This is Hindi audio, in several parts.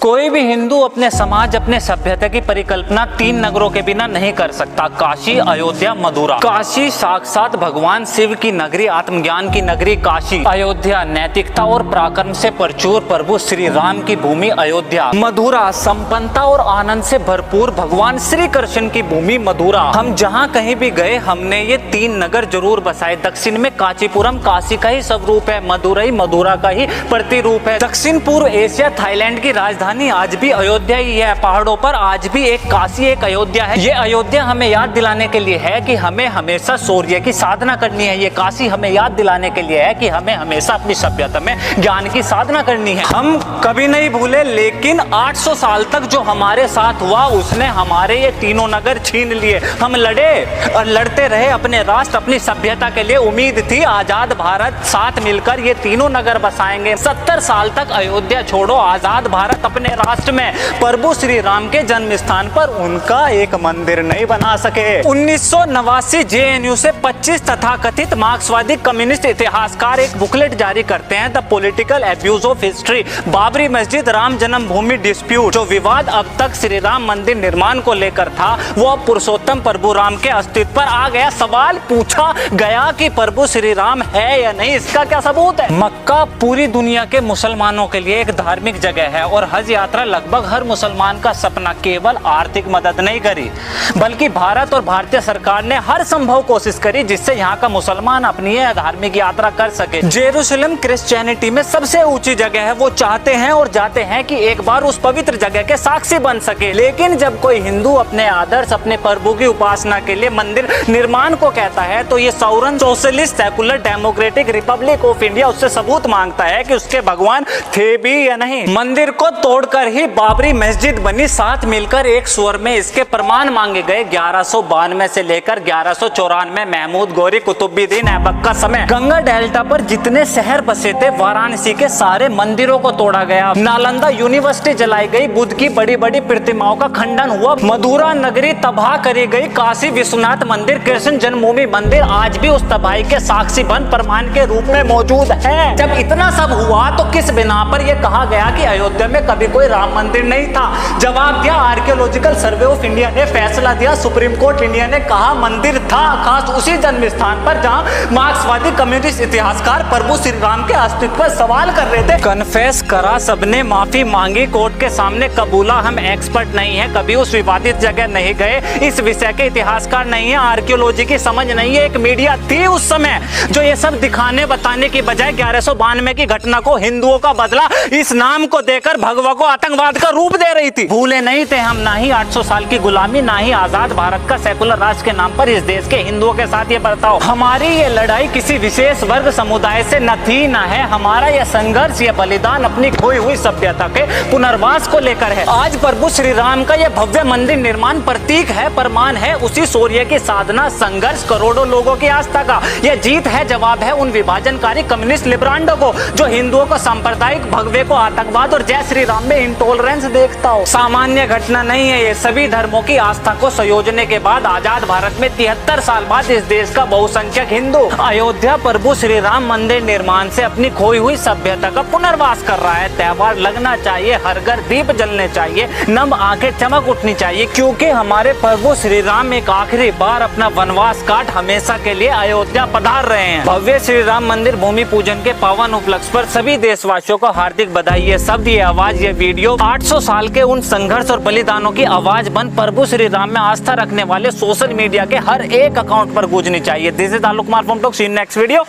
कोई भी हिंदू अपने समाज, अपने सभ्यता की परिकल्पना 3 नगरों के बिना नहीं कर सकता। काशी, अयोध्या, मथुरा। काशी साक्षात भगवान शिव की नगरी, आत्मज्ञान की नगरी काशी। अयोध्या नैतिकता और पराक्रम से प्रचुर प्रभु श्री राम की भूमि अयोध्या। मथुरा संपन्नता और आनंद से भरपूर भगवान श्री कृष्ण की भूमि मथुरा। हम जहाँ कहीं भी गए हमने ये 3 नगर जरूर बसाए। दक्षिण में कांचीपुरम काशी का ही स्वरूप है, मदुरई मथुरा का ही प्रतिरूप है। दक्षिण पूर्व एशिया थाईलैंड की राजधानी आज भी अयोध्या ही है। पहाड़ों पर आज भी एक काशी, एक अयोध्या है। ये अयोध्या हमें याद दिलाने के लिए है कि हमें हमेशा शौर्य की साधना करनी है। ये काशी हमें याद दिलाने के लिए है कि हमें हमेशा अपनी सभ्यता में ज्ञान की साधना करनी है। हम कभी नहीं भूले, लेकिन 800 साल तक जो हमारे साथ हुआ उसने हमारे ये तीनों नगर छीन लिए। हम लड़े और लड़ते रहे अपने राष्ट्र, अपनी सभ्यता के लिए। उम्मीद थी आजाद भारत साथ मिलकर ये तीनों नगर बसाएंगे। 70 साल तक अयोध्या छोड़ो, आजाद भारत अपने राष्ट्र में प्रभु श्री राम के जन्म स्थान पर उनका एक मंदिर नहीं बना सके। 1989 जेएनयू से 25 तथाकथित मार्क्सवादी कम्युनिस्ट इतिहासकार एक बुकलेट जारी करते हैं, the political abuse of history. Babri मस्जिद, राम जन्मभूमि डिस्प्यूट। जो विवाद अब तक श्री राम मंदिर निर्माण को लेकर था वो अब पुरुषोत्तम प्रभु राम के अस्तित्व पर आ गया। सवाल पूछा गया कि प्रभु श्री राम है या नहीं, इसका क्या सबूत है? मक्का पूरी दुनिया के मुसलमानों के लिए एक धार्मिक जगह है और हज यात्रा लगभग हर मुसलमान का सपना। केवल आर्थिक मदद नहीं करी बल्कि भारत और भारतीय सरकार ने हर संभव कोशिश करी जिससे यहाँ का मुसलमान अपनी धार्मिक यात्रा कर सके। जेरूसलम क्रिश्चियनिटी में सबसे ऊंची जगह है। वो चाहते हैं और जाते हैं कि एक बार उस पवित्र जगह के साक्षी बन सके। लेकिन जब कोई हिंदू अपने आदर्श, अपने प्रभु की उपासना के लिए मंदिर निर्माण को कहता है तो ये sovereign socialist secular democratic republic of India उससे सबूत मांगता है कि उसके भगवान थे भी या नहीं। मंदिर को तोड़कर ही बाबरी मस्जिद बनी। साथ मिलकर एक स्वर में इसके प्रमाण मांगे गए। 1192 से लेकर 1194 महमूद गौरी कुतुबुद्दीन ऐबक का समय। गंगा डेल्टा पर जितने शहर बसे थे वाराणसी के सारे मंदिरों को तोड़ा गया। नालंदा यूनिवर्सिटी जलाई गई। बुद्ध की बड़ी बड़ी प्रतिमाओं का खंडन हुआ। मथुरा नगरी तबाह करी गई। काशी विश्वनाथ मंदिर, कृष्ण जन्मभूमि मंदिर आज भी उस तबाही के साक्षी बन प्रमाण के रूप में मौजूद है। जब इतना सब हुआ तो किस बिना पर यह कहा गया कि अयोध्या में कभी कोई राम मंदिर नहीं था? जवाब दिया आर्कियोलॉजिकल सर्वे ऑफ इंडिया ने, फैसला दिया सुप्रीम कोर्ट इंडिया ने, कहा मंदिर था खास उसी जन्म स्थान पर जहां मार्क्सवादी कम्युनिस्ट इतिहासकार प्रभु श्री राम के अस्तित्व पर सवाल कर रहे थे। कन्फेस करा सबने, माफी मांगी, कोर्ट के सामने कबूला हम एक्सपर्ट नहीं है, कभी उस विवादित जगह नहीं गए, इस विषय के इतिहासकार नहीं है, आर्कियोलॉजी की समझ नहीं है। एक मीडिया थी उस समय जो ये सब दिखाने बताने की बजाय 1192 की घटना को, हिंदुओं का बदला इस नाम को देकर भगवा को आतंकवाद का रूप दे रही थी। भूले नहीं थे हम ना ही 800 साल की गुलामी, ना ही आजाद भारत का सेकुलर राष्ट्र के नाम पर इस देश के हिंदुओं के साथ ये बर्ताव। हमारी ये लड़ाई किसी विशेष वर्ग समुदाय से न थी ना है। हमारा ये संघर्ष, ये बलिदान अपनी खोई हुई सभ्यता के पुनर्वास को लेकर है। आज प्रभु श्री राम का ये भव्य मंदिर निर्माण प्रतीक है, प्रमाण है उसी शौर्य की साधना, संघर्ष, करोड़ों लोगों की आस्था का। यह जीत है, जवाब है उन विभाजनकारी कम्युनिस्ट लिब्रांडो को जो हिंदुओं को सांप्रदायिक, भगवे को आतंकवाद और जय श्री राम में इंटॉलरेंस देखता हो। सामान्य घटना नहीं है ये। सभी धर्मों की आस्था को संयोजने के बाद आजाद भारत में 73 साल बाद इस देश का बहुसंख्यक हिंदू अयोध्या प्रभु श्री राम मंदिर निर्माण से अपनी खोई हुई सभ्यता का पुनर्वास कर रहा है। त्योहार लगना चाहिए, हर घर दीप जलने चाहिए, नम आंखें चमक उठनी चाहिए, क्योंकि हमारे प्रभु श्री राम एक आखिरी बार अपना वनवास काट हमेशा के लिए अयोध्या पधार रहे हैं। भव्य श्री राम मंदिर भूमि पूजन के पावन उपलक्ष्य पर सभी देशवासियों को हार्दिक बधाई। ये शब्द, ये आवाज, ये वीडियो 800 साल के उन संघर्ष और बलिदानों की आवाज बन प्रभु श्री राम में आस्था रखने वाले सोशल मीडिया के हर एक अकाउंट पर गूंजनी चाहिए। This is Alok Kumar from talk. See you next video.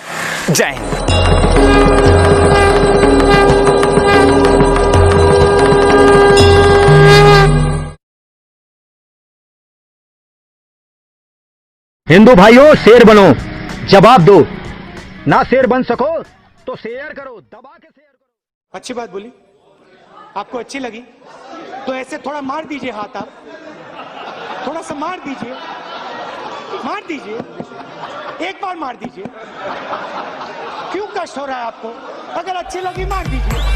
जय हिंद। हिंदू भाइयों, शेर बनो, जवाब दो। ना शेर बन सको तो शेयर करो, दबा के शेयर करो। अच्छी बात बोली, आपको अच्छी लगी तो ऐसे थोड़ा मार दीजिए हाथ, आप थोड़ा सा मार दीजिए, एक बार मार दीजिए। क्यों कष्ट हो रहा है आपको? अगर अच्छी लगी मार दीजिए।